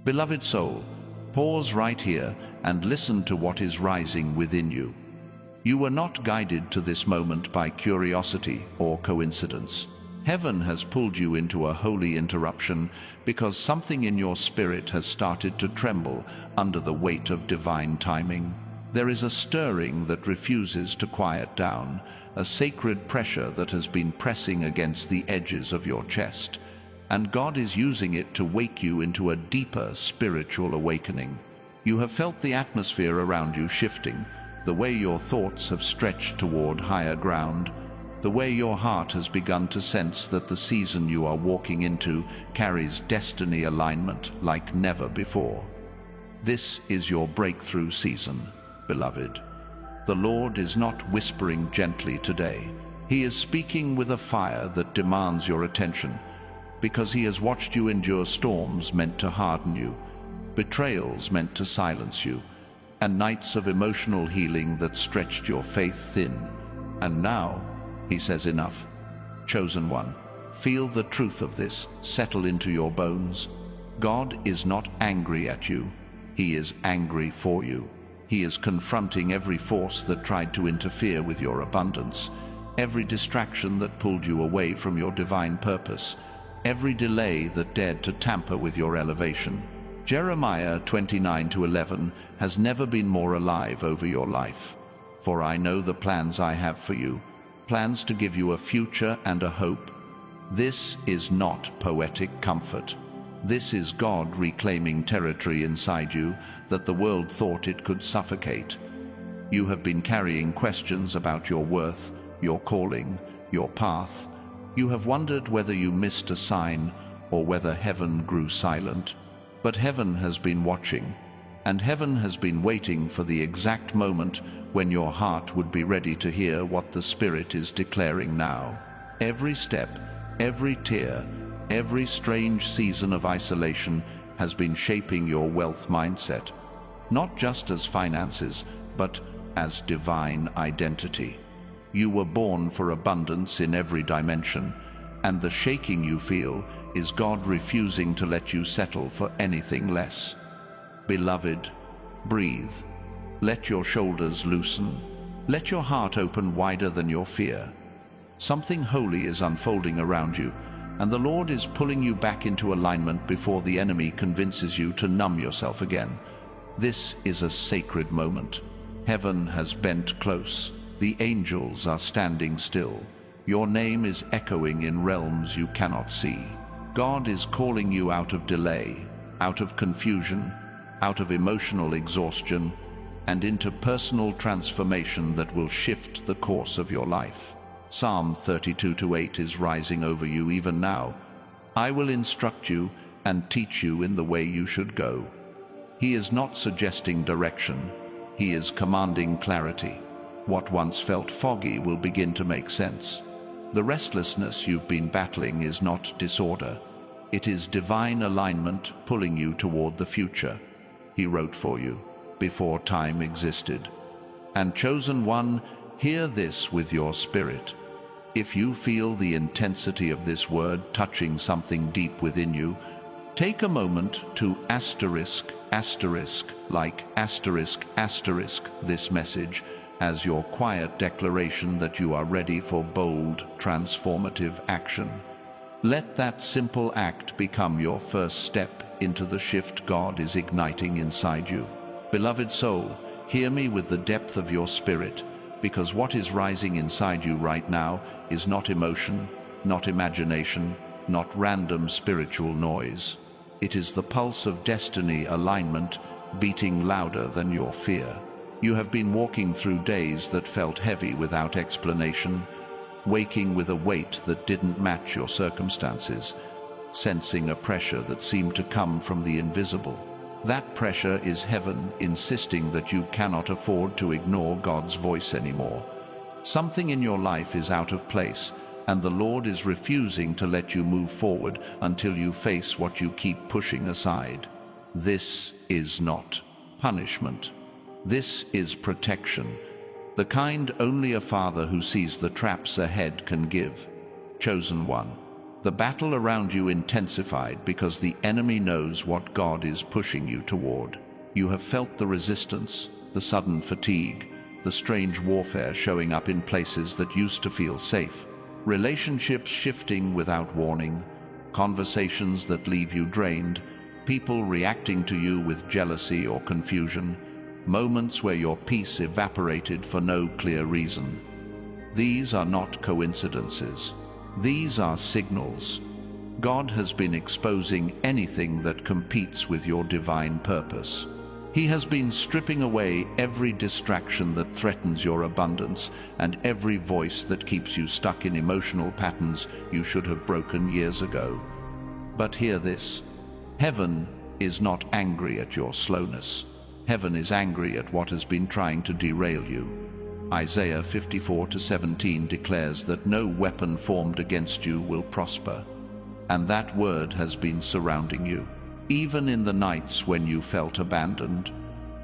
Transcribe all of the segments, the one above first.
Beloved soul, pause right here and listen to what is rising within you. You were not guided to this moment by curiosity or coincidence. Heaven has pulled you into a holy interruption because something in your spirit has started to tremble under the weight of divine timing. There is a stirring that refuses to quiet down, a sacred pressure that has been pressing against the edges of your chest, and God is using it to wake you into a deeper spiritual awakening. You have felt the atmosphere around you shifting, the way your thoughts have stretched toward higher ground, the way your heart has begun to sense that the season you are walking into carries destiny alignment like never before. This is your breakthrough season, beloved. The Lord is not whispering gently today. He is speaking with a fire that demands your attention, because He has watched you endure storms meant to harden you, betrayals meant to silence you, and nights of emotional healing that stretched your faith thin. And now, He says, enough. Chosen one, feel the truth of this settle into your bones. God is not angry at you. He is angry for you. He is confronting every force that tried to interfere with your abundance, every distraction that pulled you away from your divine purpose, every delay that dared to tamper with your elevation. Jeremiah 29:11 has never been more alive over your life. For I know the plans I have for you, plans to give you a future and a hope. This is not poetic comfort. This is God reclaiming territory inside you that the world thought it could suffocate. You have been carrying questions about your worth, your calling, your path. You have wondered whether you missed a sign or whether heaven grew silent. But heaven has been watching, and heaven has been waiting for the exact moment when your heart would be ready to hear what the Spirit is declaring now. Every step, every tear, every strange season of isolation has been shaping your wealth mindset, not just as finances, but as divine identity. You were born for abundance in every dimension, and the shaking you feel is God refusing to let you settle for anything less. Beloved, breathe. Let your shoulders loosen. Let your heart open wider than your fear. Something holy is unfolding around you, and the Lord is pulling you back into alignment before the enemy convinces you to numb yourself again. This is a sacred moment. Heaven has bent close. The angels are standing still. Your name is echoing in realms you cannot see. God is calling you out of delay, out of confusion, out of emotional exhaustion, and into personal transformation that will shift the course of your life. Psalm 32:8 is rising over you even now. I will instruct you and teach you in the way you should go. He is not suggesting direction. He is commanding clarity. What once felt foggy will begin to make sense. The restlessness you've been battling is not disorder. It is divine alignment pulling you toward the future He wrote for you before time existed. And chosen one, hear this with your spirit. If you feel the intensity of this word touching something deep within you, take a moment to **** this message as your quiet declaration that you are ready for bold, transformative action. Let that simple act become your first step into the shift God is igniting inside you. Beloved soul, hear me with the depth of your spirit, because what is rising inside you right now is not emotion, not imagination, not random spiritual noise. It is the pulse of destiny alignment beating louder than your fear. You have been walking through days that felt heavy without explanation, waking with a weight that didn't match your circumstances, sensing a pressure that seemed to come from the invisible. That pressure is heaven insisting that you cannot afford to ignore God's voice anymore. Something in your life is out of place, and the Lord is refusing to let you move forward until you face what you keep pushing aside. This is not punishment. This is protection, the kind only a father who sees the traps ahead can give. Chosen one, The battle around you intensified because the enemy knows what God is pushing you toward. You have felt the resistance, the sudden fatigue, the strange warfare showing up in places that used to feel safe. Relationships shifting without warning, conversations that leave you drained, people reacting to you with jealousy or confusion, moments where your peace evaporated for no clear reason. These are not coincidences. These are signals. God has been exposing anything that competes with your divine purpose. He has been stripping away every distraction that threatens your abundance and every voice that keeps you stuck in emotional patterns you should have broken years ago. But hear this. Heaven is not angry at your slowness. Heaven is angry at what has been trying to derail you. Isaiah 54:17 declares that no weapon formed against you will prosper. And that word has been surrounding you. Even in the nights when you felt abandoned,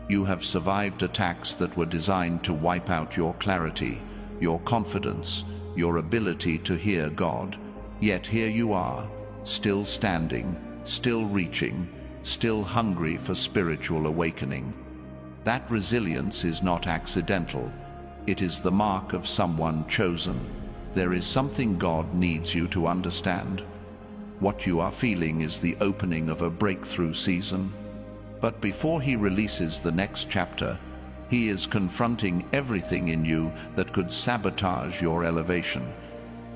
you have survived attacks that were designed to wipe out your clarity, your confidence, your ability to hear God. Yet here you are, still standing, still reaching, still hungry for spiritual awakening. That resilience is not accidental. It is the mark of someone chosen. There is something God needs you to understand. What you are feeling is the opening of a breakthrough season. But before He releases the next chapter, He is confronting everything in you that could sabotage your elevation.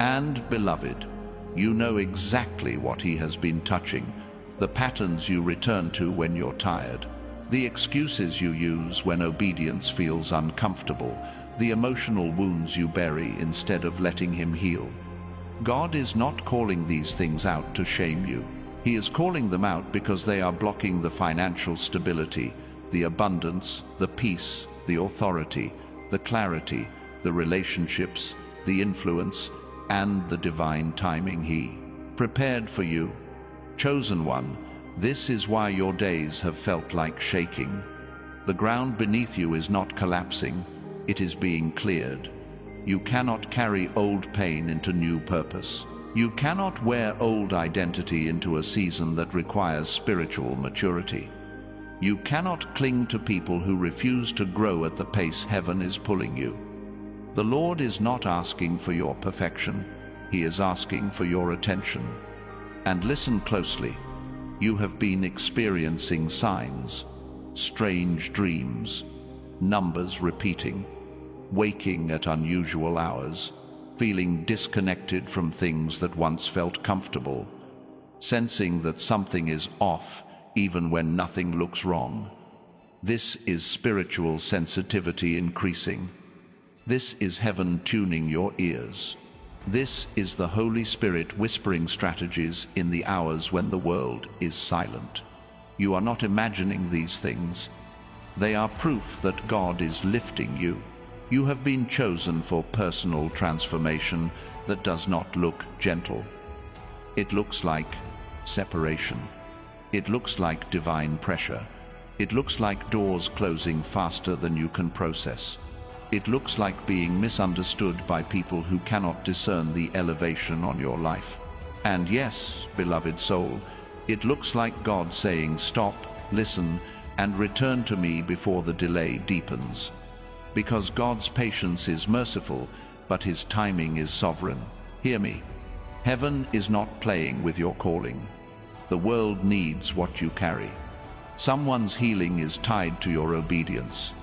And, beloved, you know exactly what He has been touching, the patterns you return to when you're tired, the excuses you use when obedience feels uncomfortable, the emotional wounds you bury instead of letting Him heal. God is not calling these things out to shame you. He is calling them out because they are blocking the financial stability, the abundance, the peace, the authority, the clarity, the relationships, the influence, and the divine timing He prepared for you. Chosen one, this is why your days have felt like shaking. The ground beneath you is not collapsing. It is being cleared. You cannot carry old pain into new purpose. You cannot wear old identity into a season that requires spiritual maturity. You cannot cling to people who refuse to grow at the pace heaven is pulling you. The Lord is not asking for your perfection. He is asking for your attention. And listen closely. You have been experiencing signs, strange dreams, numbers repeating, waking at unusual hours, feeling disconnected from things that once felt comfortable, sensing that something is off even when nothing looks wrong. This is spiritual sensitivity increasing. This is heaven tuning your ears. This is the Holy Spirit whispering strategies in the hours when the world is silent. You are not imagining these things. They are proof that God is lifting you. You have been chosen for personal transformation that does not look gentle. It looks like separation. It looks like divine pressure. It looks like doors closing faster than you can process. It looks like being misunderstood by people who cannot discern the elevation on your life. And yes, beloved soul, it looks like God saying, stop, listen, and return to me before the delay deepens. Because God's patience is merciful, but His timing is sovereign. Hear me. Heaven is not playing with your calling. The world needs what you carry. Someone's healing is tied to your obedience.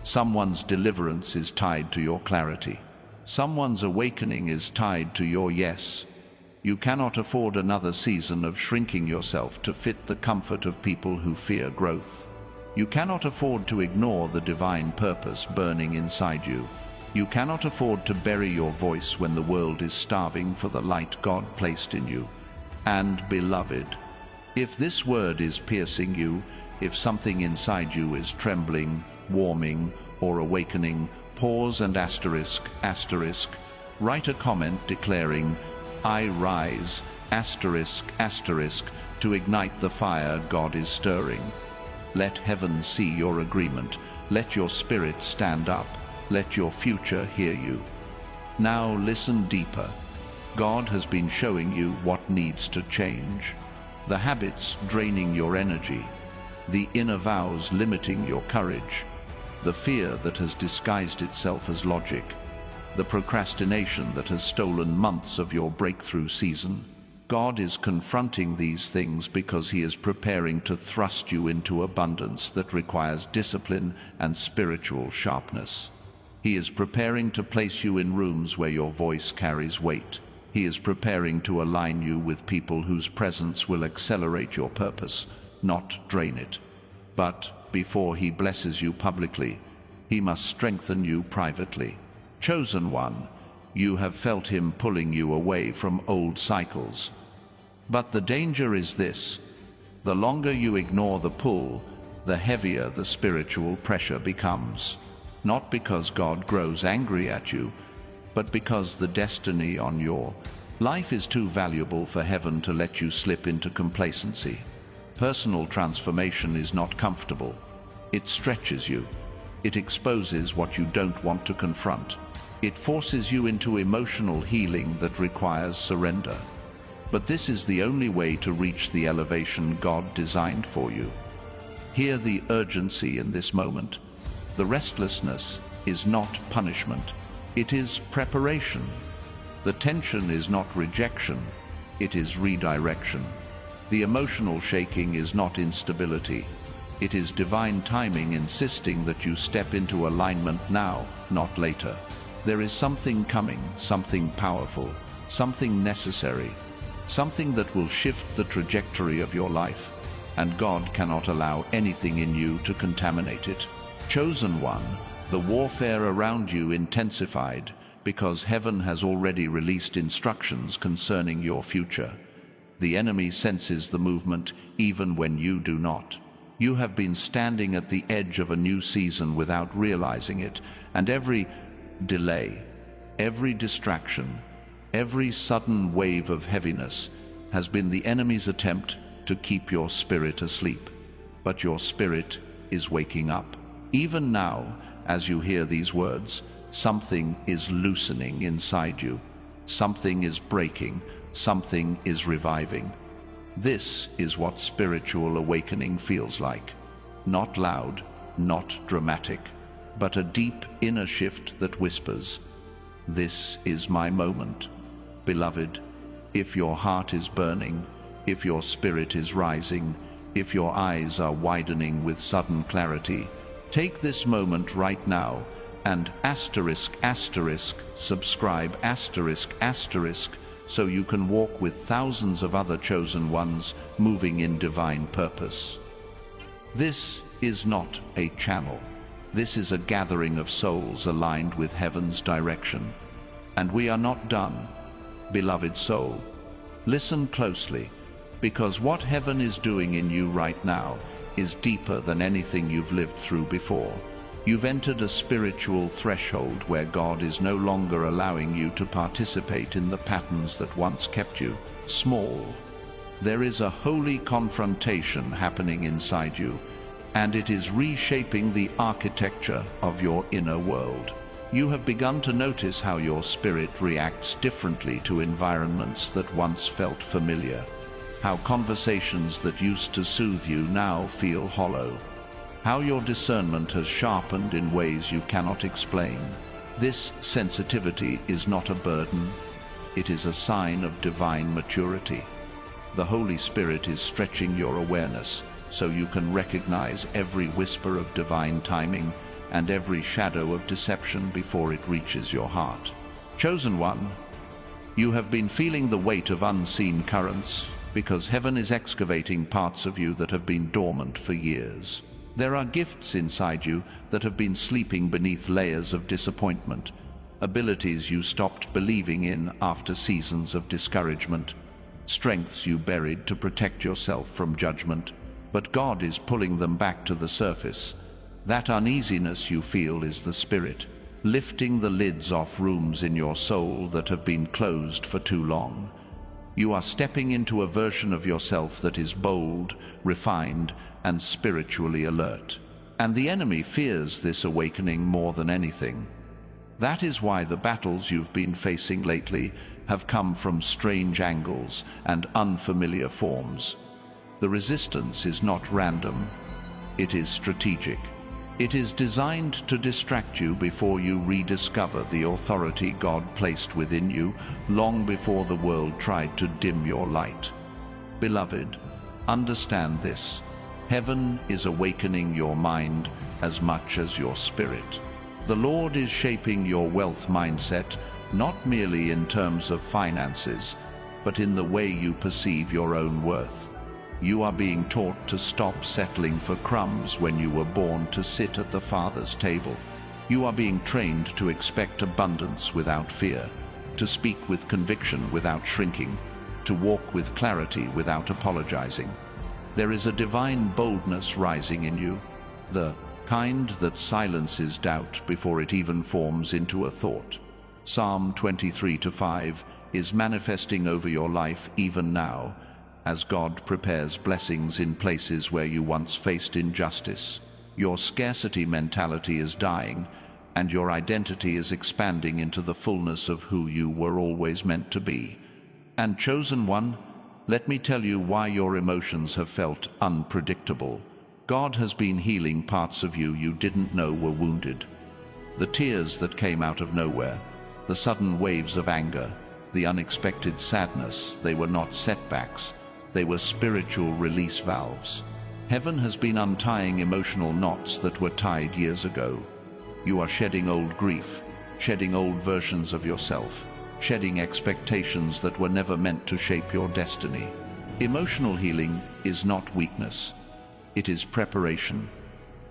Someone's deliverance is tied to your clarity. Someone's awakening is tied to your yes. You cannot afford another season of shrinking yourself to fit the comfort of people who fear growth. You cannot afford to ignore the divine purpose burning inside you. You cannot afford to bury your voice when the world is starving for the light God placed in you. And, beloved, if this word is piercing you, if something inside you is trembling, warming, or awakening, pause and asterisk, write a comment declaring, I rise, to ignite the fire God is stirring. Let heaven see your agreement. Let your spirit stand up. Let your future hear you. Now listen deeper. God has been showing you what needs to change. The habits draining your energy, the inner vows limiting your courage, the fear that has disguised itself as logic, the procrastination that has stolen months of your breakthrough season. God is confronting these things because He is preparing to thrust you into abundance that requires discipline and spiritual sharpness. He is preparing to place you in rooms where your voice carries weight. He is preparing to align you with people whose presence will accelerate your purpose, not drain it. But before He blesses you publicly, He must strengthen you privately. Chosen one, you have felt Him pulling you away from old cycles. But the danger is this: the longer you ignore the pull, the heavier the spiritual pressure becomes. Not because God grows angry at you, but because the destiny on your life is too valuable for heaven to let you slip into complacency. Personal transformation is not comfortable. It stretches you. It exposes what you don't want to confront. It forces you into emotional healing that requires surrender. But this is the only way to reach the elevation God designed for you. Hear the urgency in this moment. The restlessness is not punishment. It is preparation. The tension is not rejection. It is redirection. The emotional shaking is not instability. It is divine timing insisting that you step into alignment now, not later. There is something coming, something powerful, something necessary, something that will shift the trajectory of your life, and God cannot allow anything in you to contaminate it. Chosen one, the warfare around you intensified because heaven has already released instructions concerning your future. The enemy senses the movement even when you do not. You have been standing at the edge of a new season without realizing it, and every delay, every distraction, every sudden wave of heaviness has been the enemy's attempt to keep your spirit asleep. But your spirit is waking up. Even now, as you hear these words, something is loosening inside you. Something is breaking. Something is reviving. This is what spiritual awakening feels like. Not loud, not dramatic, but a deep inner shift that whispers, "This is my moment." Beloved, if your heart is burning, if your spirit is rising, if your eyes are widening with sudden clarity, take this moment right now and subscribe so you can walk with thousands of other chosen ones moving in divine purpose. This is not a channel. This is a gathering of souls aligned with heaven's direction. And we are not done. Beloved soul, listen closely, because what heaven is doing in you right now is deeper than anything you've lived through before. You've entered a spiritual threshold where God is no longer allowing you to participate in the patterns that once kept you small. There is a holy confrontation happening inside you, and it is reshaping the architecture of your inner world. You have begun to notice how your spirit reacts differently to environments that once felt familiar, how conversations that used to soothe you now feel hollow, how your discernment has sharpened in ways you cannot explain. This sensitivity is not a burden, it is a sign of divine maturity. The Holy Spirit is stretching your awareness so you can recognize every whisper of divine timing and every shadow of deception before it reaches your heart. Chosen one, you have been feeling the weight of unseen currents because heaven is excavating parts of you that have been dormant for years. There are gifts inside you that have been sleeping beneath layers of disappointment, abilities you stopped believing in after seasons of discouragement, strengths you buried to protect yourself from judgment, but God is pulling them back to the surface. That uneasiness you feel is the Spirit, lifting the lids off rooms in your soul that have been closed for too long. You are stepping into a version of yourself that is bold, refined, and spiritually alert. And the enemy fears this awakening more than anything. That is why the battles you've been facing lately have come from strange angles and unfamiliar forms. The resistance is not random. It is strategic. It is designed to distract you before you rediscover the authority God placed within you long before the world tried to dim your light. Beloved, understand this. Heaven is awakening your mind as much as your spirit. The Lord is shaping your wealth mindset, not merely in terms of finances, but in the way you perceive your own worth. You are being taught to stop settling for crumbs when you were born to sit at the Father's table. You are being trained to expect abundance without fear, to speak with conviction without shrinking, to walk with clarity without apologizing. There is a divine boldness rising in you, the kind that silences doubt before it even forms into a thought. Psalm 23:5 is manifesting over your life even now, as God prepares blessings in places where you once faced injustice. Your scarcity mentality is dying, and your identity is expanding into the fullness of who you were always meant to be. And chosen one, let me tell you why your emotions have felt unpredictable. God has been healing parts of you you didn't know were wounded. The tears that came out of nowhere, the sudden waves of anger, the unexpected sadness, they were not setbacks. They were spiritual release valves. Heaven has been untying emotional knots that were tied years ago. You are shedding old grief, shedding old versions of yourself, shedding expectations that were never meant to shape your destiny. Emotional healing is not weakness. It is preparation.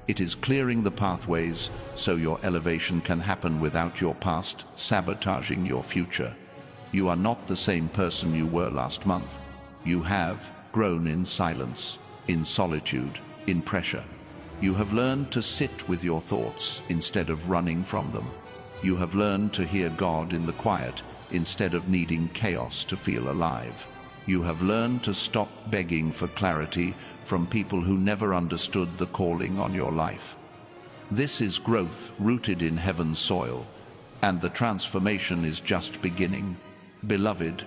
It is clearing the pathways so your elevation can happen without your past sabotaging your future. You are not the same person you were last month. You have grown in silence, in solitude, in pressure. You have learned to sit with your thoughts instead of running from them. You have learned to hear God in the quiet instead of needing chaos to feel alive. You have learned to stop begging for clarity from people who never understood the calling on your life. This is growth rooted in heaven's soil, and the transformation is just beginning. Beloved,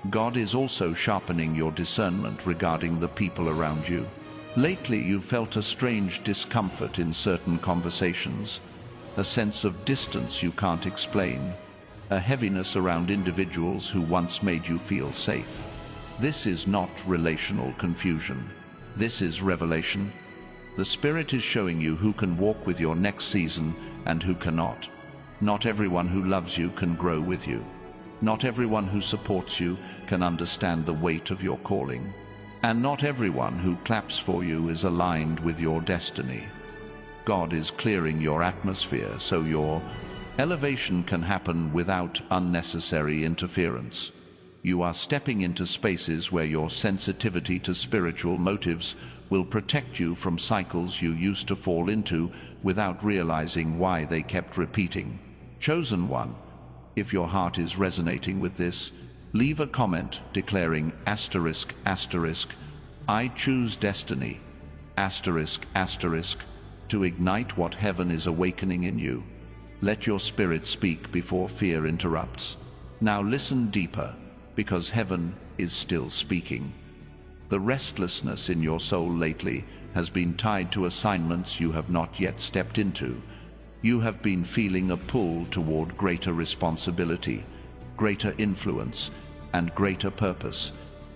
God is also sharpening your discernment regarding the people around you. Lately, you've felt a strange discomfort in certain conversations, a sense of distance you can't explain, a heaviness around individuals who once made you feel safe. This is not relational confusion. This is revelation. The Spirit is showing you who can walk with your next season and who cannot. Not everyone who loves you can grow with you. Not everyone who supports you can understand the weight of your calling. And not everyone who claps for you is aligned with your destiny. God is clearing your atmosphere so your elevation can happen without unnecessary interference. You are stepping into spaces where your sensitivity to spiritual motives will protect you from cycles you used to fall into without realizing why they kept repeating. Chosen one, if your heart is resonating with this, leave a comment declaring ****, I choose destiny, ***, to ignite what heaven is awakening in you. Let your spirit speak before fear interrupts. Now listen deeper, because heaven is still speaking. The restlessness in your soul lately has been tied to assignments you have not yet stepped into. You have been feeling a pull toward greater responsibility, greater influence, and greater purpose,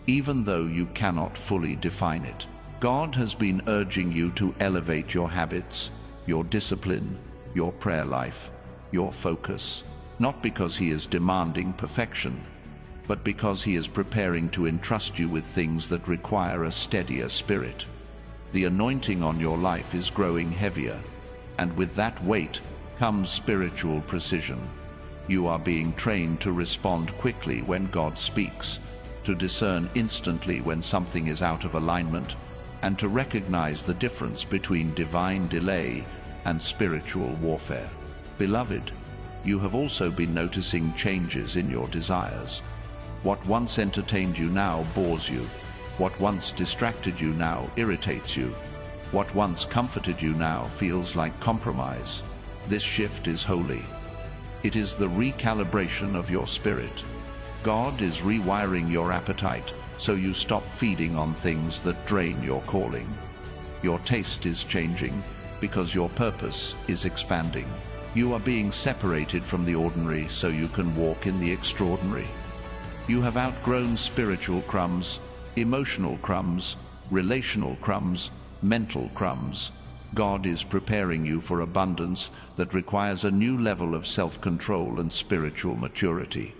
even though you cannot fully define it. God has been urging you to elevate your habits, your discipline, your prayer life, your focus, not because He is demanding perfection, but because He is preparing to entrust you with things that require a steadier spirit. The anointing on your life is growing heavier, and with that weight comes spiritual precision. You are being trained to respond quickly when God speaks, to discern instantly when something is out of alignment, and to recognize the difference between divine delay and spiritual warfare. Beloved, you have also been noticing changes in your desires. What once entertained you now bores you. What once distracted you now irritates you. What once comforted you now feels like compromise. This shift is holy. It is the recalibration of your spirit. God is rewiring your appetite so you stop feeding on things that drain your calling. Your taste is changing because your purpose is expanding. You are being separated from the ordinary so you can walk in the extraordinary. You have outgrown spiritual crumbs, emotional crumbs, relational crumbs, mental crumbs. God is preparing you for abundance that requires a new level of self-control and spiritual maturity.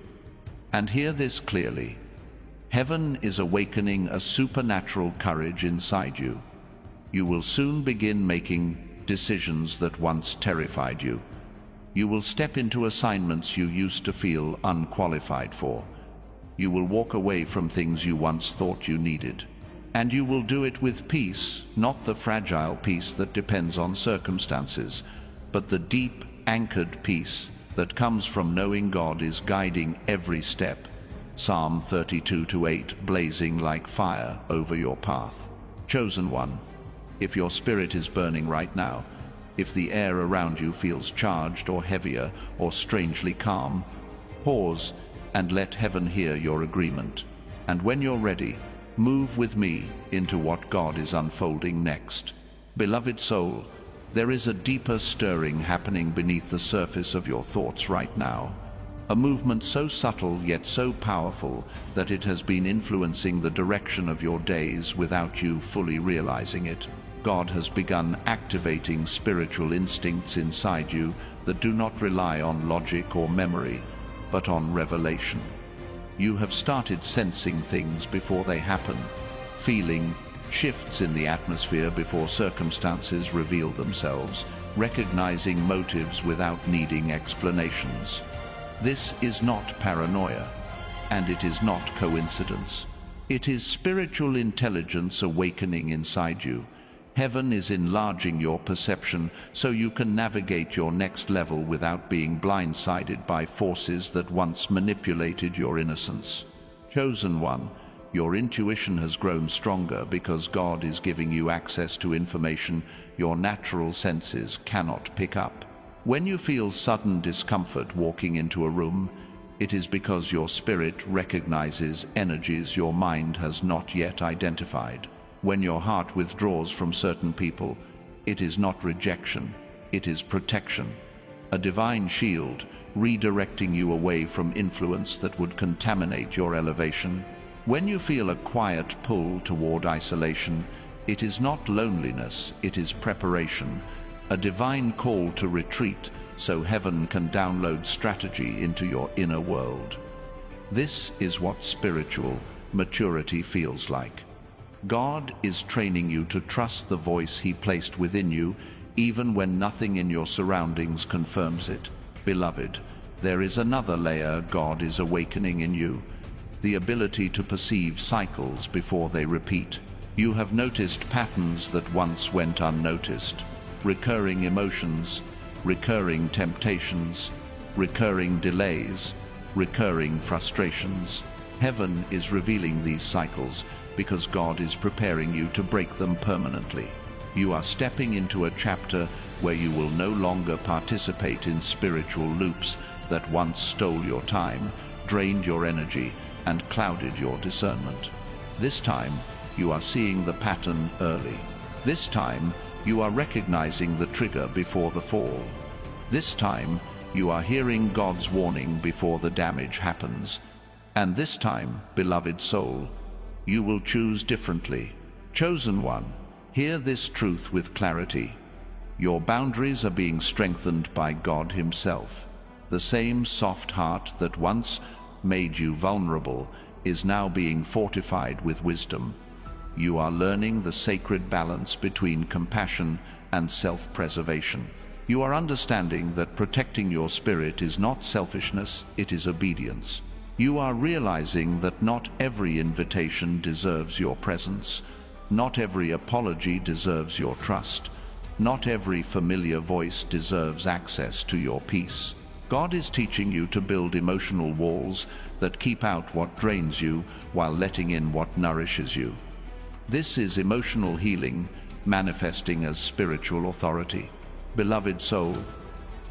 And hear this clearly. Heaven is awakening a supernatural courage inside you. You will soon begin making decisions that once terrified you. You will step into assignments you used to feel unqualified for. You will walk away from things you once thought you needed. And you will do it with peace, not the fragile peace that depends on circumstances, but the deep, anchored peace that comes from knowing God is guiding every step. Psalm 32:8, blazing like fire over your path. Chosen one, if your spirit is burning right now, if the air around you feels charged or heavier or strangely calm, pause and let heaven hear your agreement. And when you're ready, move with me into what God is unfolding next. Beloved soul, there is a deeper stirring happening beneath the surface of your thoughts right now. A movement so subtle yet so powerful that it has been influencing the direction of your days without you fully realizing it. God has begun activating spiritual instincts inside you that do not rely on logic or memory, but on revelation. You have started sensing things before they happen, feeling shifts in the atmosphere before circumstances reveal themselves, recognizing motives without needing explanations. This is not paranoia, and it is not coincidence. It is spiritual intelligence awakening inside you. Heaven is enlarging your perception so you can navigate your next level without being blindsided by forces that once manipulated your innocence. Chosen one, your intuition has grown stronger because God is giving you access to information your natural senses cannot pick up. When you feel sudden discomfort walking into a room, it is because your spirit recognizes energies your mind has not yet identified. When your heart withdraws from certain people, it is not rejection, it is protection. A divine shield redirecting you away from influence that would contaminate your elevation. When you feel a quiet pull toward isolation, it is not loneliness, it is preparation. A divine call to retreat so heaven can download strategy into your inner world. This is what spiritual maturity feels like. God is training you to trust the voice He placed within you, even when nothing in your surroundings confirms it. Beloved, there is another layer God is awakening in you, the ability to perceive cycles before they repeat. You have noticed patterns that once went unnoticed, recurring emotions, recurring temptations, recurring delays, recurring frustrations. Heaven is revealing these cycles because God is preparing you to break them permanently. You are stepping into a chapter where you will no longer participate in spiritual loops that once stole your time, drained your energy, and clouded your discernment. This time, you are seeing the pattern early. This time, you are recognizing the trigger before the fall. This time, you are hearing God's warning before the damage happens. And this time, beloved soul, you will choose differently. Chosen one, hear this truth with clarity. Your boundaries are being strengthened by God Himself. The same soft heart that once made you vulnerable is now being fortified with wisdom. You are learning the sacred balance between compassion and self-preservation. You are understanding that protecting your spirit is not selfishness, it is obedience. You are realizing that not every invitation deserves your presence. Not every apology deserves your trust. Not every familiar voice deserves access to your peace. God is teaching you to build emotional walls that keep out what drains you while letting in what nourishes you. This is emotional healing manifesting as spiritual authority. Beloved soul,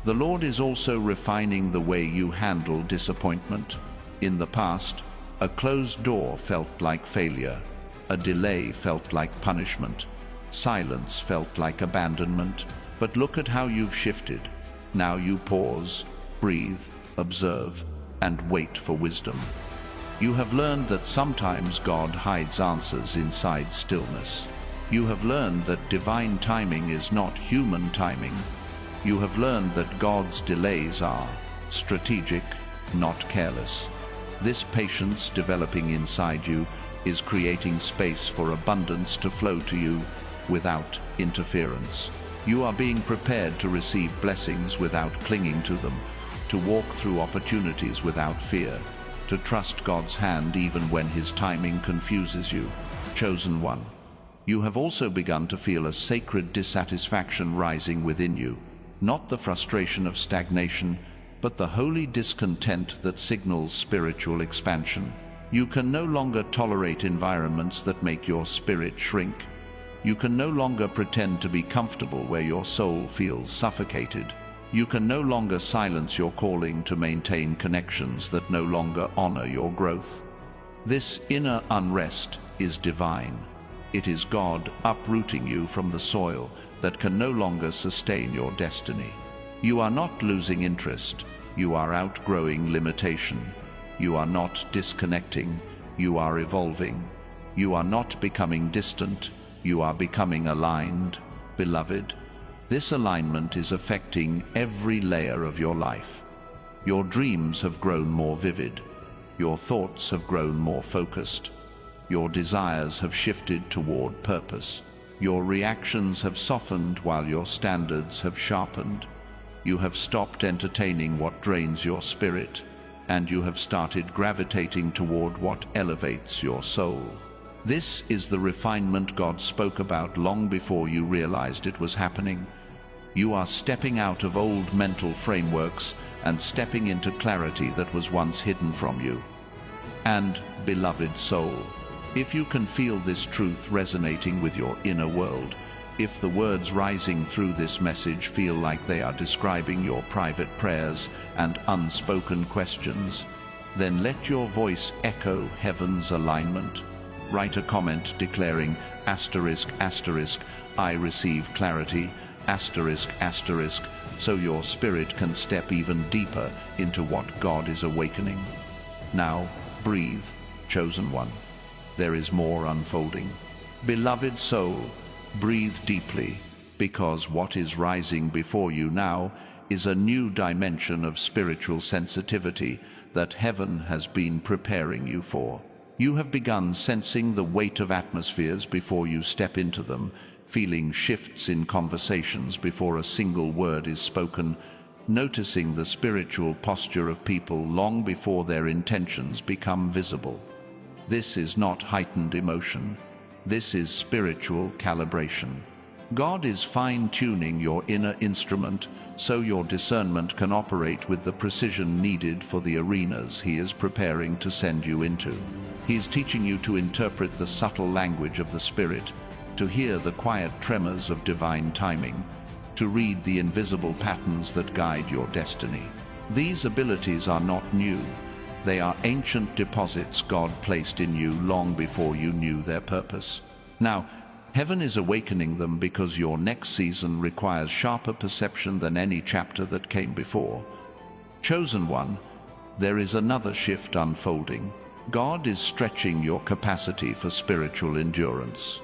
the Lord is also refining the way you handle disappointment. In the past, a closed door felt like failure, a delay felt like punishment, silence felt like abandonment. But look at how you've shifted. Now you pause, breathe, observe, and wait for wisdom. You have learned that sometimes God hides answers inside stillness. You have learned that divine timing is not human timing. You have learned that God's delays are strategic, not careless. This patience developing inside you is creating space for abundance to flow to you without interference. You are being prepared to receive blessings without clinging to them, to walk through opportunities without fear, to trust God's hand even when His timing confuses you. Chosen one, you have also begun to feel a sacred dissatisfaction rising within you, not the frustration of stagnation, but the holy discontent that signals spiritual expansion. You can no longer tolerate environments that make your spirit shrink. You can no longer pretend to be comfortable where your soul feels suffocated. You can no longer silence your calling to maintain connections that no longer honor your growth. This inner unrest is divine. It is God uprooting you from the soil that can no longer sustain your destiny. You are not losing interest. You are outgrowing limitation. You are not disconnecting. You are evolving. You are not becoming distant. You are becoming aligned. Beloved, this alignment is affecting every layer of your life. Your dreams have grown more vivid. Your thoughts have grown more focused. Your desires have shifted toward purpose. Your reactions have softened while your standards have sharpened. You have stopped entertaining what drains your spirit, and you have started gravitating toward what elevates your soul. This is the refinement God spoke about long before you realized it was happening. You are stepping out of old mental frameworks and stepping into clarity that was once hidden from you. And, beloved soul, if you can feel this truth resonating with your inner world, if the words rising through this message feel like they are describing your private prayers and unspoken questions, then let your voice echo heaven's alignment. Write a comment declaring ***, I receive clarity, ***, so your spirit can step even deeper into what God is awakening. Now, breathe, chosen one. There is more unfolding. Beloved soul, breathe deeply, because what is rising before you now is a new dimension of spiritual sensitivity that heaven has been preparing you for. You have begun sensing the weight of atmospheres before you step into them, feeling shifts in conversations before a single word is spoken, noticing the spiritual posture of people long before their intentions become visible. This is not heightened emotion. This is spiritual calibration. God is fine-tuning your inner instrument so your discernment can operate with the precision needed for the arenas He is preparing to send you into. He is teaching you to interpret the subtle language of the Spirit, to hear the quiet tremors of divine timing, to read the invisible patterns that guide your destiny. These abilities are not new. They are ancient deposits God placed in you long before you knew their purpose. Now, heaven is awakening them because your next season requires sharper perception than any chapter that came before. Chosen one, there is another shift unfolding. God is stretching your capacity for spiritual endurance.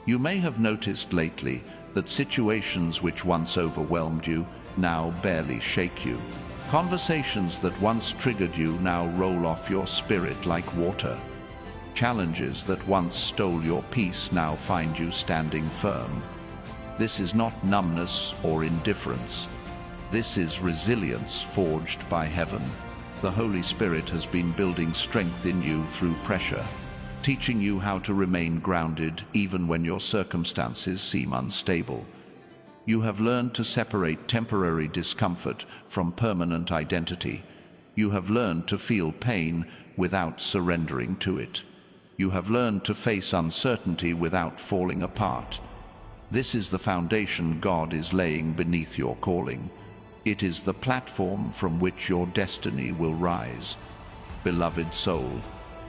You may have noticed lately that situations which once overwhelmed you now barely shake you. Conversations that once triggered you now roll off your spirit like water. Challenges that once stole your peace now find you standing firm. This is not numbness or indifference. This is resilience forged by heaven. The Holy Spirit has been building strength in you through pressure, teaching you how to remain grounded even when your circumstances seem unstable. You have learned to separate temporary discomfort from permanent identity. You have learned to feel pain without surrendering to it. You have learned to face uncertainty without falling apart. This is the foundation God is laying beneath your calling. It is the platform from which your destiny will rise. Beloved soul,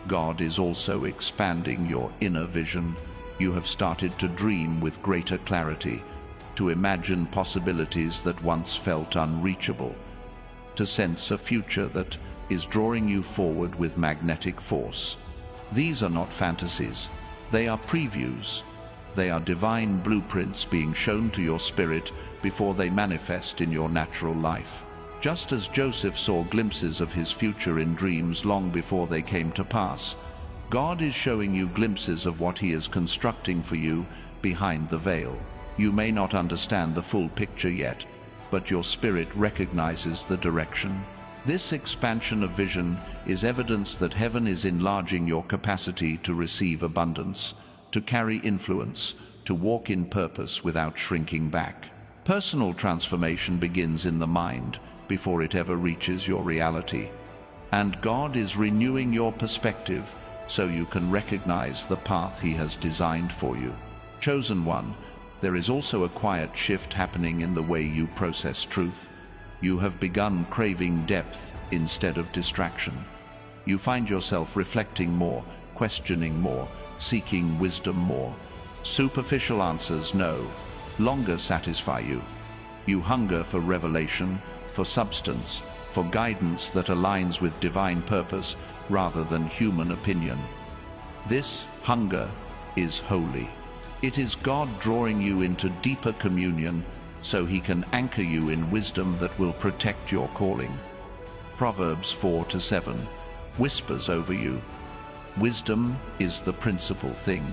God is also expanding your inner vision. You have started to dream with greater clarity, to imagine possibilities that once felt unreachable, to sense a future that is drawing you forward with magnetic force. These are not fantasies, they are previews. They are divine blueprints being shown to your spirit before they manifest in your natural life. Just as Joseph saw glimpses of his future in dreams long before they came to pass, God is showing you glimpses of what He is constructing for you behind the veil. You may not understand the full picture yet, but your spirit recognizes the direction. This expansion of vision is evidence that heaven is enlarging your capacity to receive abundance, to carry influence, to walk in purpose without shrinking back. Personal transformation begins in the mind before it ever reaches your reality. And God is renewing your perspective so you can recognize the path He has designed for you. Chosen one, there is also a quiet shift happening in the way you process truth. You have begun craving depth instead of distraction. You find yourself reflecting more, questioning more, seeking wisdom more. Superficial answers no longer satisfy you. You hunger for revelation, for substance, for guidance that aligns with divine purpose rather than human opinion. This hunger is holy. It is God drawing you into deeper communion so He can anchor you in wisdom that will protect your calling. Proverbs 4:7 whispers over you, wisdom is the principal thing.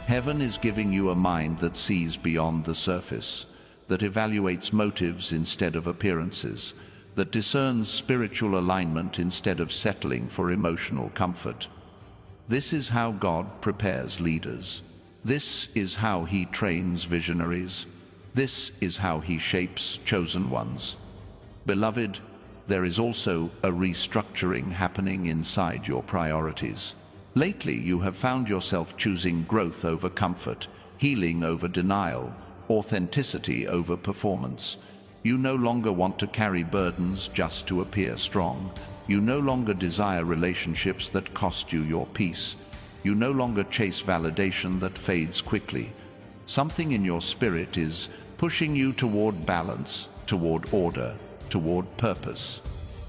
Heaven is giving you a mind that sees beyond the surface, that evaluates motives instead of appearances, that discerns spiritual alignment instead of settling for emotional comfort. This is how God prepares leaders. This is how He trains visionaries. This is how He shapes chosen ones. Beloved, there is also a restructuring happening inside your priorities. Lately, you have found yourself choosing growth over comfort, healing over denial, authenticity over performance. You no longer want to carry burdens just to appear strong. You no longer desire relationships that cost you your peace. You no longer chase validation that fades quickly. Something in your spirit is pushing you toward balance, toward order, toward purpose.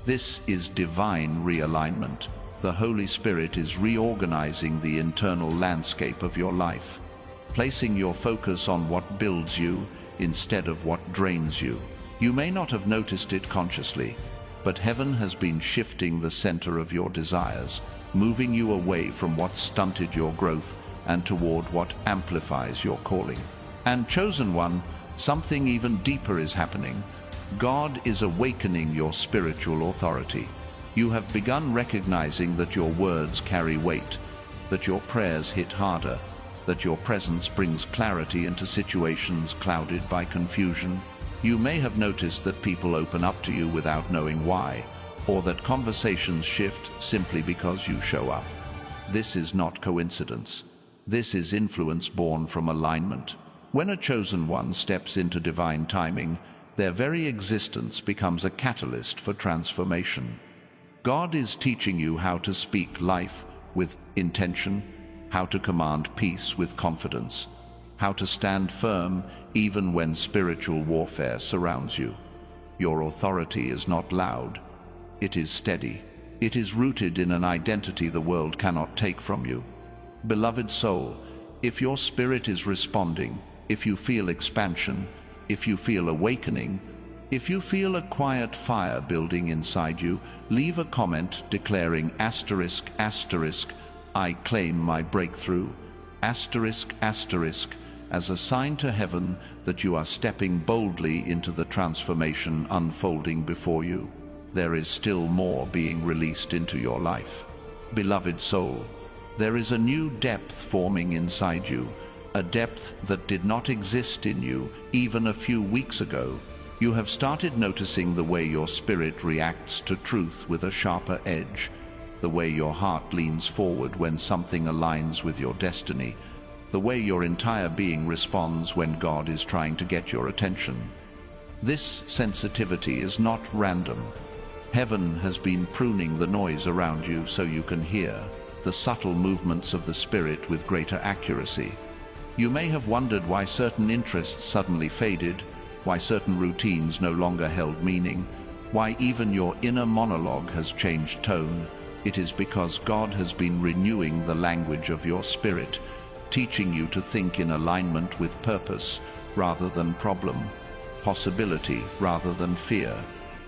This is divine realignment. The Holy Spirit is reorganizing the internal landscape of your life, placing your focus on what builds you instead of what drains you. You may not have noticed it consciously, but heaven has been shifting the center of your desires, moving you away from what stunted your growth and toward what amplifies your calling. And chosen one, something even deeper is happening. God is awakening your spiritual authority. You have begun recognizing that your words carry weight, that your prayers hit harder, that your presence brings clarity into situations clouded by confusion. You may have noticed that people open up to you without knowing why, or that conversations shift simply because you show up. This is not coincidence. This is influence born from alignment. When a chosen one steps into divine timing, their very existence becomes a catalyst for transformation. God is teaching you how to speak life with intention, how to command peace with confidence, how to stand firm even when spiritual warfare surrounds you. Your authority is not loud. It is steady. It is rooted in an identity the world cannot take from you. Beloved soul, if your spirit is responding, if you feel expansion, if you feel awakening, if you feel a quiet fire building inside you, leave a comment declaring ****, I claim my breakthrough, ****, as a sign to heaven that you are stepping boldly into the transformation unfolding before you. There is still more being released into your life. Beloved soul, there is a new depth forming inside you, a depth that did not exist in you even a few weeks ago. You have started noticing the way your spirit reacts to truth with a sharper edge, the way your heart leans forward when something aligns with your destiny, the way your entire being responds when God is trying to get your attention. This sensitivity is not random. Heaven has been pruning the noise around you so you can hear the subtle movements of the Spirit with greater accuracy. You may have wondered why certain interests suddenly faded, why certain routines no longer held meaning, why even your inner monologue has changed tone. It is because God has been renewing the language of your spirit, teaching you to think in alignment with purpose rather than problem, possibility rather than fear,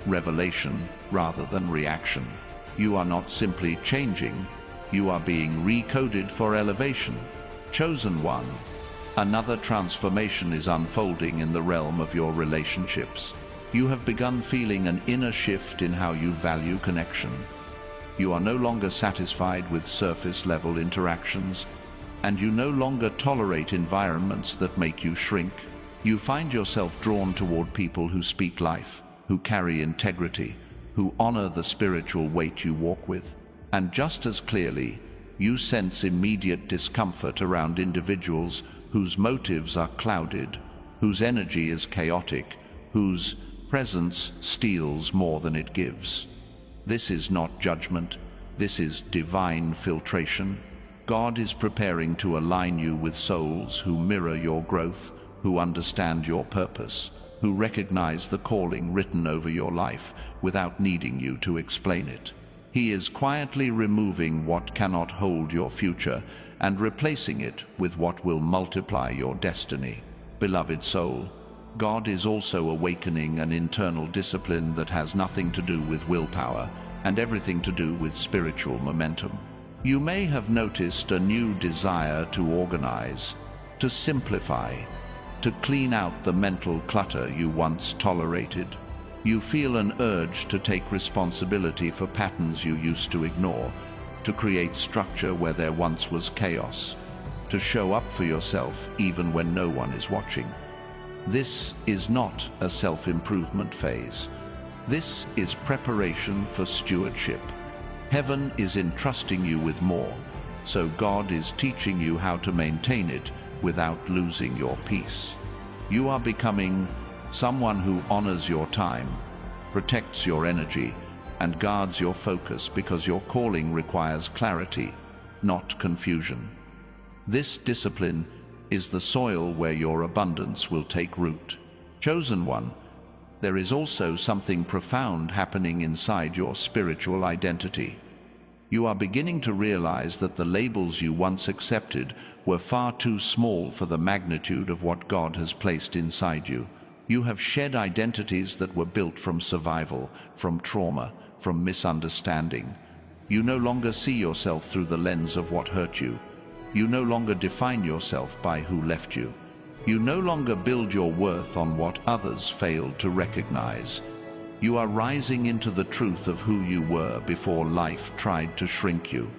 revelation rather than reaction. You are not simply changing, you are being recoded for elevation. Chosen one, another transformation is unfolding in the realm of your relationships. You have begun feeling an inner shift in how you value connection. You are no longer satisfied with surface-level interactions, and you no longer tolerate environments that make you shrink. You find yourself drawn toward people who speak life, who carry integrity, who honor the spiritual weight you walk with. And just as clearly, you sense immediate discomfort around individuals whose motives are clouded, whose energy is chaotic, whose presence steals more than it gives. This is not judgment, this is divine filtration. God is preparing to align you with souls who mirror your growth, who understand your purpose, who recognize the calling written over your life without needing you to explain it. He is quietly removing what cannot hold your future and replacing it with what will multiply your destiny. Beloved soul, God is also awakening an internal discipline that has nothing to do with willpower and everything to do with spiritual momentum. You may have noticed a new desire to organize, to simplify, to clean out the mental clutter you once tolerated. You feel an urge to take responsibility for patterns you used to ignore, to create structure where there once was chaos, to show up for yourself even when no one is watching. This is not a self-improvement phase. This is preparation for stewardship. Heaven is entrusting you with more, so God is teaching you how to maintain it without losing your peace. You are becoming someone who honors your time, protects your energy, and guards your focus because your calling requires clarity, not confusion. This discipline is the soil where your abundance will take root. Chosen one, there is also something profound happening inside your spiritual identity. You are beginning to realize that the labels you once accepted were far too small for the magnitude of what God has placed inside you. You have shed identities that were built from survival, from trauma, from misunderstanding. You no longer see yourself through the lens of what hurt you. You no longer define yourself by who left you. You no longer build your worth on what others failed to recognize. You are rising into the truth of who you were before life tried to shrink you.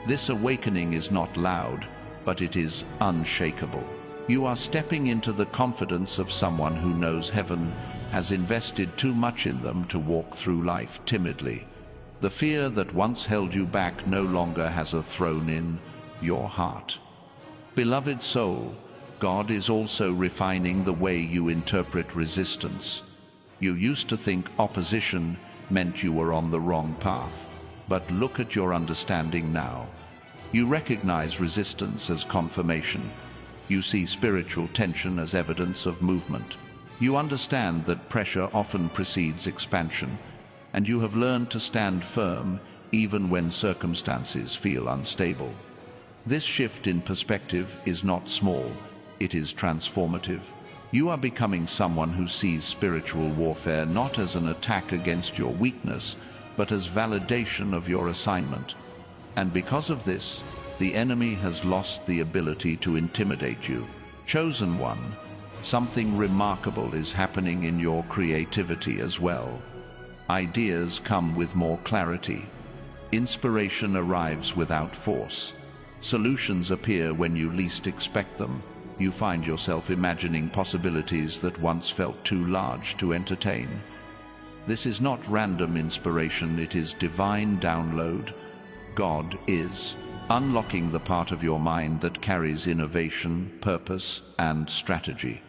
This awakening is not loud, but it is unshakable. You are stepping into the confidence of someone who knows heaven has invested too much in them to walk through life timidly. The fear that once held you back no longer has a throne in your heart. Beloved soul, God is also refining the way you interpret resistance. You used to think opposition meant you were on the wrong path, but look at your understanding now. You recognize resistance as confirmation. You see spiritual tension as evidence of movement. You understand that pressure often precedes expansion, and you have learned to stand firm even when circumstances feel unstable. This shift in perspective is not small, it is transformative. You are becoming someone who sees spiritual warfare not as an attack against your weakness, but as validation of your assignment. And because of this, the enemy has lost the ability to intimidate you. Chosen one, something remarkable is happening in your creativity as well. Ideas come with more clarity. Inspiration arrives without force. Solutions appear when you least expect them. You find yourself imagining possibilities that once felt too large to entertain. This is not random inspiration, it is divine download. God is unlocking the part of your mind that carries innovation, purpose, and strategy.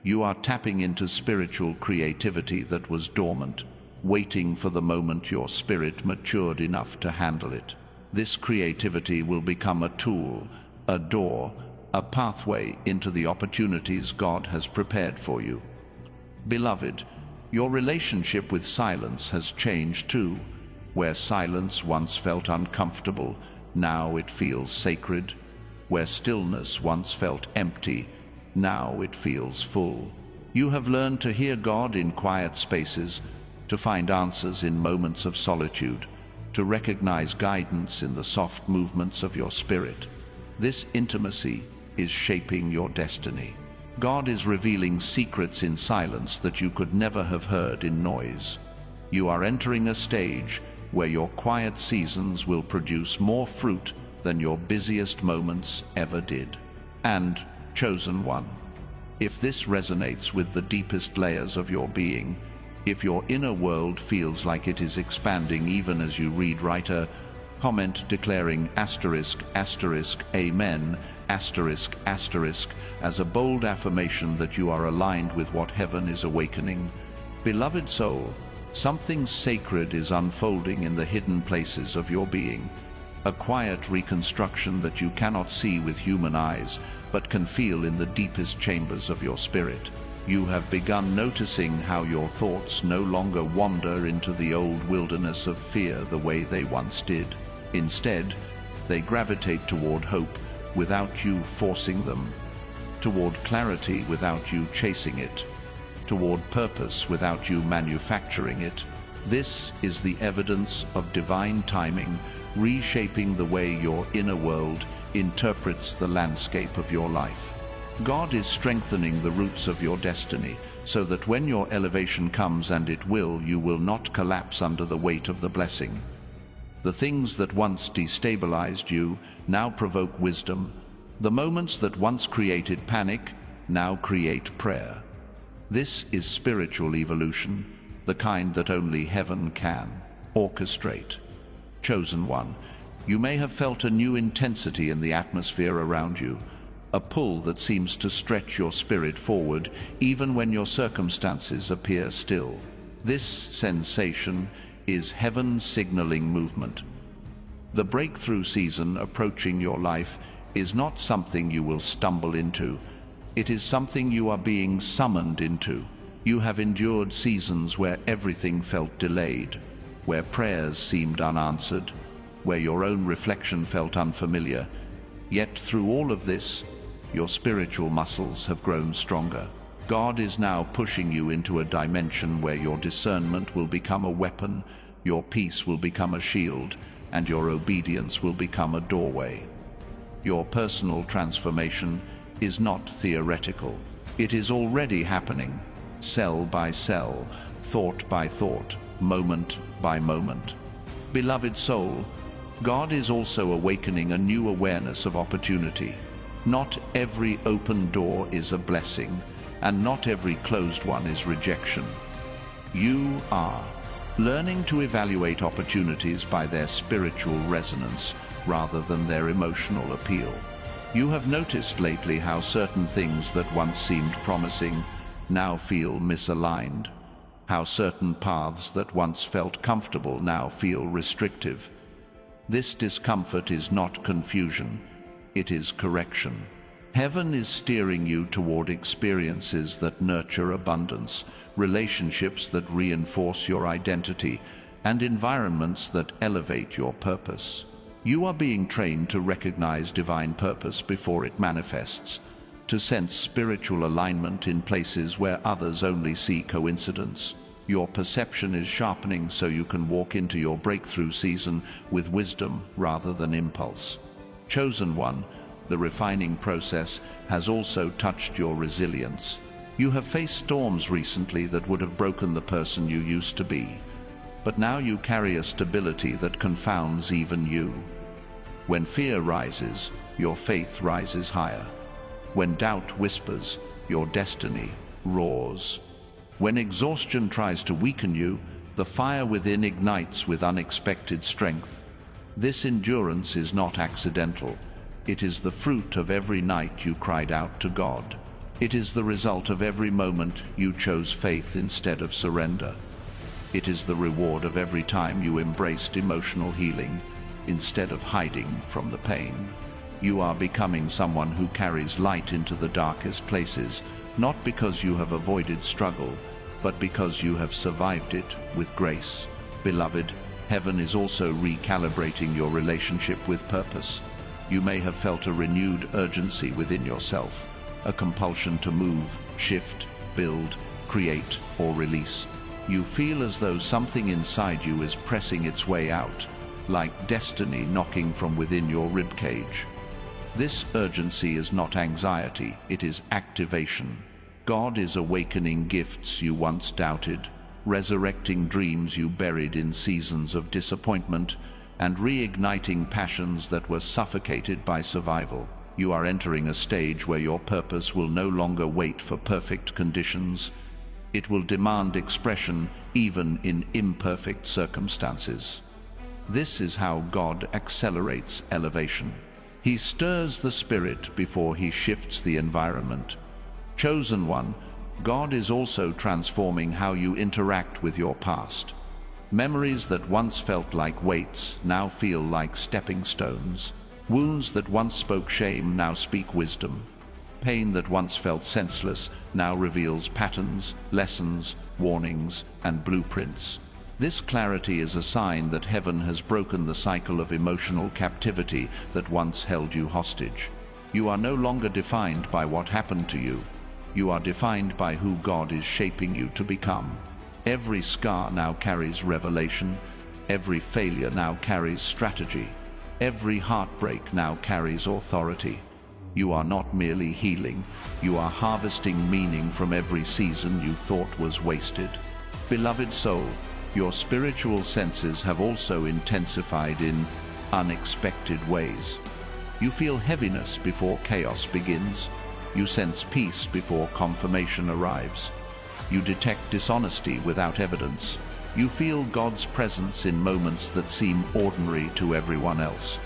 You are tapping into spiritual creativity that was dormant, waiting for the moment your spirit matured enough to handle it. This creativity will become a tool, a door, a pathway into the opportunities God has prepared for you. Beloved, your relationship with silence has changed too. Where silence once felt uncomfortable, now it feels sacred. Where stillness once felt empty, now it feels full. You have learned to hear God in quiet spaces, to find answers in moments of solitude, to recognize guidance in the soft movements of your spirit. This intimacy is shaping your destiny. God is revealing secrets in silence that you could never have heard in noise. You are entering a stage where your quiet seasons will produce more fruit than your busiest moments ever did. And, chosen one, if this resonates with the deepest layers of your being, if your inner world feels like it is expanding even as you read, write a comment declaring ***Amen, ***, as a bold affirmation that you are aligned with what heaven is awakening. Beloved soul, something sacred is unfolding in the hidden places of your being. A quiet reconstruction that you cannot see with human eyes, but can feel in the deepest chambers of your spirit. You have begun noticing how your thoughts no longer wander into the old wilderness of fear the way they once did. Instead, they gravitate toward hope without you forcing them, toward clarity without you chasing it, toward purpose without you manufacturing it. This is the evidence of divine timing, reshaping the way your inner world interprets the landscape of your life. God is strengthening the roots of your destiny, so that when your elevation comes, and it will, you will not collapse under the weight of the blessing. The things that once destabilized you now provoke wisdom. The moments that once created panic now create prayer. This is spiritual evolution, the kind that only heaven can orchestrate. Chosen one, you may have felt a new intensity in the atmosphere around you, a pull that seems to stretch your spirit forward even when your circumstances appear still. This sensation is heaven signaling movement. The breakthrough season approaching your life is not something you will stumble into. It is something you are being summoned into. You have endured seasons where everything felt delayed, where prayers seemed unanswered, where your own reflection felt unfamiliar. Yet through all of this, your spiritual muscles have grown stronger. God is now pushing you into a dimension where your discernment will become a weapon, your peace will become a shield, and your obedience will become a doorway. Your personal transformation is not theoretical. It is already happening, cell by cell, thought by thought, moment by moment. Beloved soul, God is also awakening a new awareness of opportunity. Not every open door is a blessing, and not every closed one is rejection. You are learning to evaluate opportunities by their spiritual resonance rather than their emotional appeal. You have noticed lately how certain things that once seemed promising now feel misaligned, how certain paths that once felt comfortable now feel restrictive. This discomfort is not confusion, it is correction. Heaven is steering you toward experiences that nurture abundance, relationships that reinforce your identity, and environments that elevate your purpose. You are being trained to recognize divine purpose before it manifests, to sense spiritual alignment in places where others only see coincidence. Your perception is sharpening so you can walk into your breakthrough season with wisdom rather than impulse. Chosen one, the refining process has also touched your resilience. You have faced storms recently that would have broken the person you used to be, but now you carry a stability that confounds even you. When fear rises, your faith rises higher. When doubt whispers, your destiny roars. When exhaustion tries to weaken you, the fire within ignites with unexpected strength. This endurance is not accidental. It is the fruit of every night you cried out to God. It is the result of every moment you chose faith instead of surrender. It is the reward of every time you embraced emotional healing instead of hiding from the pain. You are becoming someone who carries light into the darkest places, not because you have avoided struggle, but because you have survived it with grace. Beloved, heaven is also recalibrating your relationship with purpose. You may have felt a renewed urgency within yourself, a compulsion to move, shift, build, create, or release. You feel as though something inside you is pressing its way out, like destiny knocking from within your ribcage. This urgency is not anxiety, it is activation. God is awakening gifts you once doubted, resurrecting dreams you buried in seasons of disappointment, and reigniting passions that were suffocated by survival. You are entering a stage where your purpose will no longer wait for perfect conditions. It will demand expression even in imperfect circumstances. This is how God accelerates elevation. He stirs the spirit before he shifts the environment. Chosen one, God is also transforming how you interact with your past. Memories that once felt like weights now feel like stepping stones. Wounds that once spoke shame now speak wisdom. Pain that once felt senseless now reveals patterns, lessons, warnings, and blueprints. This clarity is a sign that heaven has broken the cycle of emotional captivity that once held you hostage. You are no longer defined by what happened to you. You are defined by who God is shaping you to become. Every scar now carries revelation. Every failure now carries strategy. Every heartbreak now carries authority. You are not merely healing. You are harvesting meaning from every season you thought was wasted. Beloved soul, your spiritual senses have also intensified in unexpected ways. You feel heaviness before chaos begins. You sense peace before confirmation arrives. You detect dishonesty without evidence. You feel God's presence in moments that seem ordinary to everyone else.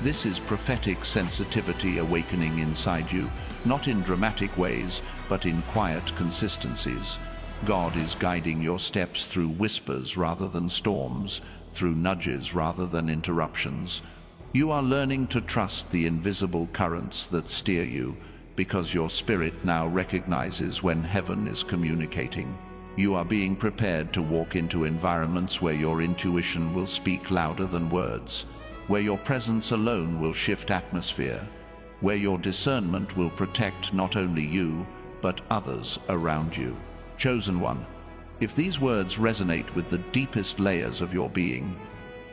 This is prophetic sensitivity awakening inside you, not in dramatic ways, but in quiet consistencies. God is guiding your steps through whispers rather than storms, through nudges rather than interruptions. You are learning to trust the invisible currents that steer you, because your spirit now recognizes when heaven is communicating. You are being prepared to walk into environments where your intuition will speak louder than words, where your presence alone will shift atmosphere, where your discernment will protect not only you, but others around you. Chosen one, if these words resonate with the deepest layers of your being,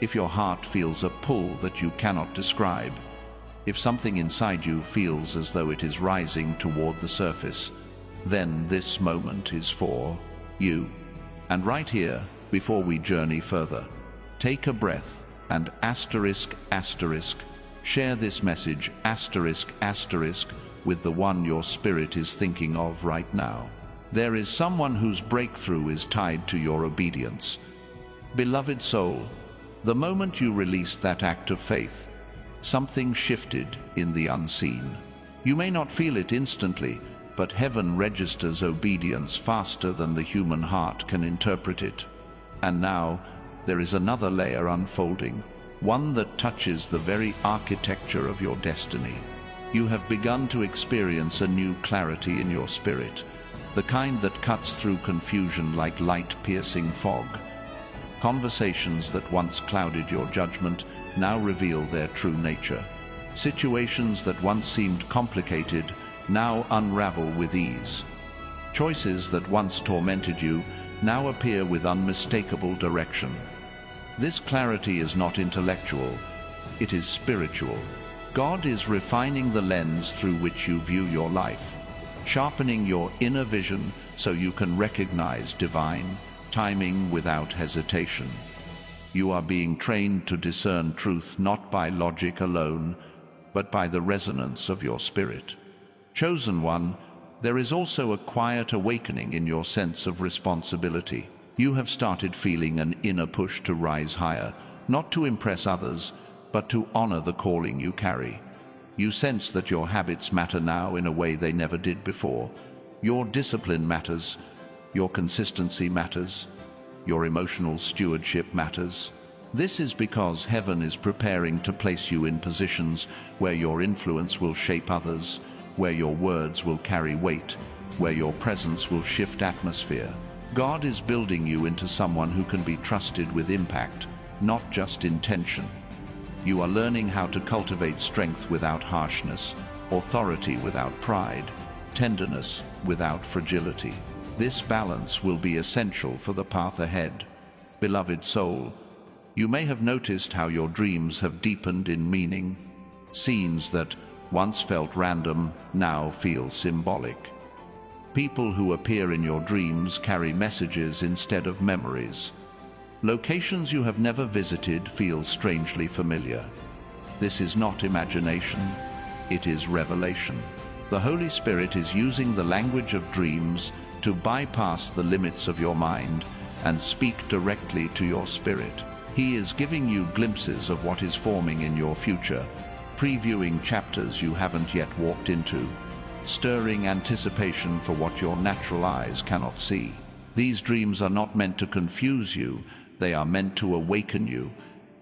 if your heart feels a pull that you cannot describe, if something inside you feels as though it is rising toward the surface, then this moment is for you. And right here, before we journey further, take a breath and share this message with the one your spirit is thinking of right now. There is someone whose breakthrough is tied to your obedience. Beloved soul, the moment you released that act of faith, something shifted in the unseen. You may not feel it instantly, but heaven registers obedience faster than the human heart can interpret it. And now, there is another layer unfolding, one that touches the very architecture of your destiny. You have begun to experience a new clarity in your spirit, the kind that cuts through confusion like light-piercing fog. Conversations that once clouded your judgment now reveal their true nature. Situations that once seemed complicated now unravel with ease. Choices that once tormented you now appear with unmistakable direction. This clarity is not intellectual, it is spiritual. God is refining the lens through which you view your life, sharpening your inner vision so you can recognize divine timing without hesitation. You are being trained to discern truth not by logic alone, but by the resonance of your spirit. Chosen one, there is also a quiet awakening in your sense of responsibility. You have started feeling an inner push to rise higher, not to impress others, but to honor the calling you carry. You sense that your habits matter now in a way they never did before. Your discipline matters. Your consistency matters. your emotional stewardship matters. This is because heaven is preparing to place you in positions where your influence will shape others, where your words will carry weight, where your presence will shift atmosphere. God is building you into someone who can be trusted with impact, not just intention. You are learning how to cultivate strength without harshness, authority without pride, tenderness without fragility. This balance will be essential for the path ahead. Beloved soul, you may have noticed how your dreams have deepened in meaning. Scenes that once felt random now feel symbolic. People who appear in your dreams carry messages instead of memories. Locations you have never visited feel strangely familiar. This is not imagination, it is revelation. The Holy Spirit is using the language of dreams to bypass the limits of your mind and speak directly to your spirit. He is giving you glimpses of what is forming in your future, previewing chapters you haven't yet walked into, stirring anticipation for what your natural eyes cannot see. These dreams are not meant to confuse you, they are meant to awaken you.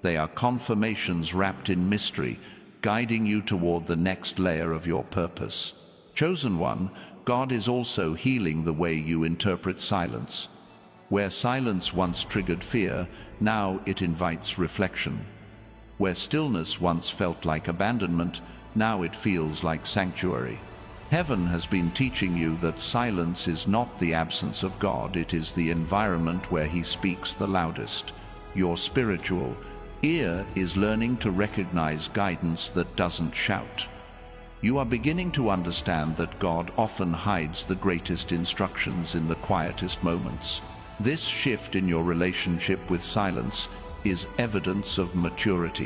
They are confirmations wrapped in mystery, guiding you toward the next layer of your purpose. Chosen one, God is also healing the way you interpret silence. Where silence once triggered fear, now it invites reflection. Where stillness once felt like abandonment, now it feels like sanctuary. Heaven has been teaching you that silence is not the absence of God, it is the environment where He speaks the loudest. Your spiritual ear is learning to recognize guidance that doesn't shout. You are beginning to understand that God often hides the greatest instructions in the quietest moments. This shift in your relationship with silence is evidence of maturity.